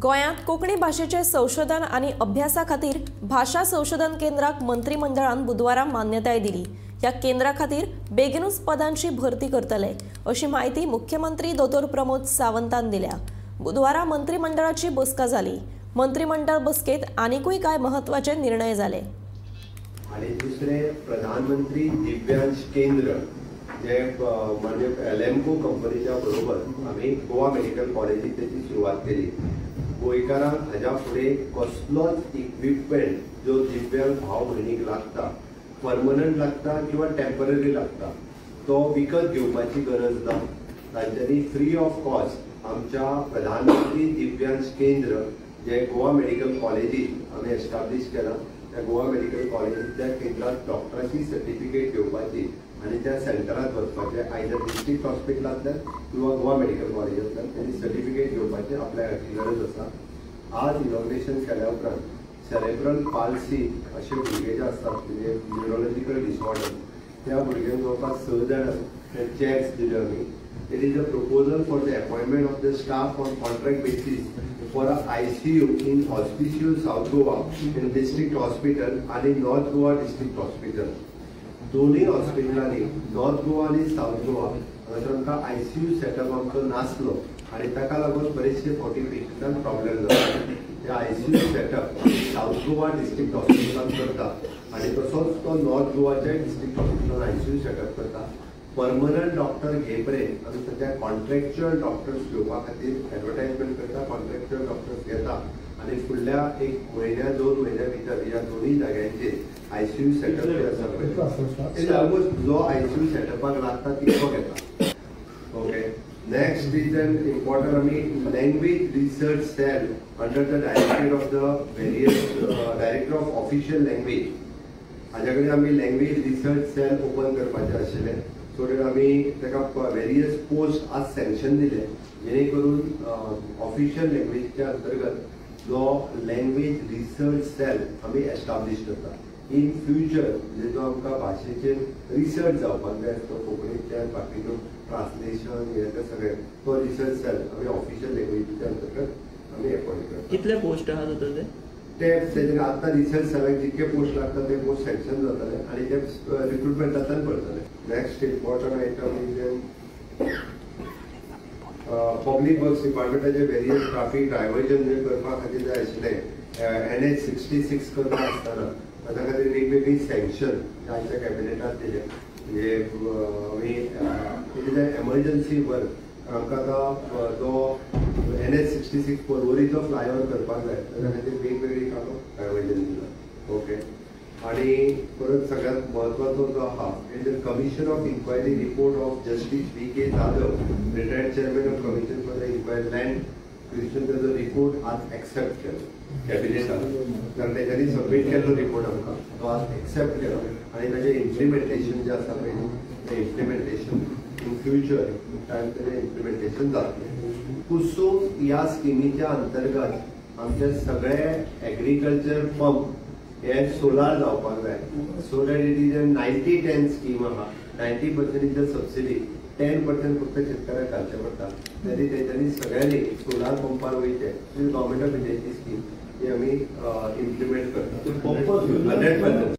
गोंयांत कोंकणी भाषेचे संशोधन आनी अभ्यासा खातीर भाषा संशोधन केंद्राक मंत्रिमंडळान बुधवारा मान्यताय दिली। ह्या केंद्रा खातीर बेगीनूच पदांची भरती करतले अशी माहिती मुख्यमंत्री दोतोर प्रमोद सावंतान दिल्या। बुधवारा मंत्रिमंडळाची बसका जाली। मंत्रिमंडळ बसकेत आनीकूय काय महत्वाचे निर्णय जाले। आणि दुसरे प्रधानमंत्री दिव्यांश केंद्र जे म्हणजे एलएमको कंपनीच्या बरोबर आम्ही गोवा मेडिकल कॉलेजीत त्याची सुरुवात केली। गोंयकारांक हाज्या फुडें कसलोच इक्विपमेंट जो दिव्यांग भाव भयणीक लागता, परमनंट लागता किंवा टेम्पररी लागता, तो विकत घेवपाची गरज ना। तांच्यांनी फ्री ऑफ कॉस्ट आमच्या प्रधानमंत्री दिव्यांश केंद्र जे गोवा मेडिकल कॉलेजीत आम्ही एस्टाब्लिश केला, त्या गोवा मेडिकल कॉलेजींतल्या केंद्रात डॉक्टराची सर्टिफिकेट घेवपाची आणि त्या सेंटरात वचपाचें, आयदर डिस्ट्रिक्ट हॉस्पिटलांतल्यान किंवा गोवा मेडिकल कॉलेजांतल्यान त्यांनी सर्टिफिकेट घेवपाचें आपल्या गरज आसा। आज इनॉग्रेशन केल्या उपरांत सेरेब्रल पाल्सी असे भुरगे जे आसतात म्हणजे न्यूरोलॉजिकल डिसऑर्डर, त्या भुरग्यांक जवळपास 6 जाणांक चॅक्स दिले आमी। It is a proposal for the appointment of the staff on contract basis for a ICU in Hospicio South Goa in District Hospital and North Goa District Hospital. दोन्ही हॉस्पिटलांनी north Goa आणि south Goa हांगासर आमकां ICU setup आमचो नासलो आणि ताका लागून बरेचशे फावटी पेशंटांक प्रॉब्लेम जाता। ते ICU setup south Goa district हॉस्पिटलांत करता आणि तसोच तो नॉर्थ गोवाच्या डिस्ट्रिक्ट हॉस्पिटलांत ICU सेटअप करता। परमनंट डॉक्टर घेपर्यंत आमी सध्या कॉन्ट्रॅक्च्युअल डॉक्टर्स घेवपा खातीर एडवर्टायजमेंट करता, कॉन्ट्रॅक्च्युअल डॉक्टर्स घेता आणि फुडल्या 1 म्हयन्या 2 म्हयन्या भितर ह्या दोन्ही जाग्यांचेर ICU सेटअप जे आसा पळय ऑलमोस्ट जो ICU सेटअपाक लागता तितको घेता। Okay, next is an important आमी language research cell under the director of the various director of official language हाज्या कडेन आमी लँग्वेज रिसर्च सेल ओपन करपाचें आशिल्लें। सो दॅट आमी ताका वेरियस पोस्ट आज सँक्शन दिले, जेणे करून ऑफिशियल लँग्वेजच्या अंतर्गत जो लँग्वेज रिसर्च सेल आमी एस्टाब्लिश करता। इन फ्युचर म्हणजे जो आमकां भाशेचेर रिसर्च जावपाक जाय तो कोंकणीतल्यान बाकीचो ट्रान्सलेशन हे ते सगळें तो रिसर्च सेल आमी ऑफिशियल लँग्वेजीच्या अंतर्गत आमी अपॉइंट करता। कितले पोस्ट आहा तर ते आता रिसर्च सेलाक जितके पोस्ट लागतात ते पोस्ट सँक्शन जातले आणि ते रिक्रुटमेंटांतल्यान पडटले। Next important item is public works डिपार्टमेंटाचे वेरियस ट्राफिक डायव्हर्जन जे करपा खातीर जाय आशिल्ले NH 66 करता आसतना ताच्या खातीर वेगवेगळी सँक्शन आमच्या कॅबिनेटात दिले। म्हणजे आमी इट इज एमर्जन्सी वर्क आमकां जो NH 66 पर्वरीचो फ्लायओव्हर करपाक जाय ताच्या खातीर वेगवेगळी कामां डायव्हर्जन दिला। ओके, आणि परत सगळ्यात म्हत्वाचो जो आहा it is commission of inquiry report of justice VK Jadhav, retired chairman of commission for the inquiry land क्रिशन, त्याचो रिपोर्ट आज एक्सेप्ट केलो कॅबिनेटान, कारण तेच्यांनी सबमीट केल्लो रिपोर्ट आमकां तो आज एक्सेप्ट केलो आणि ताचें इम्प्लिमेंटेशन जें आसा पळय तें इम्प्लिमेंटेशन इन फ्युचर टायम तेजें इम्प्लिमेंटेशन जातलें। कुसुम ह्या स्किमीच्या अंतर्गत आमचे सगळे एग्रीकल्चर पंप हे सोलार जावपाक जाय। So that it is a 90-10 scheme आहा। 90% इज द सबसिडी, 10% फक्त शेतकऱ्याक घालचें पडटा। तरी तेच्यांनी सगळ्यांनी सोलार पंपार वयचे गव्हर्मेंट ऑफ इंडियाची स्कीम ती आमी इम्प्लिमेंट करता 100%।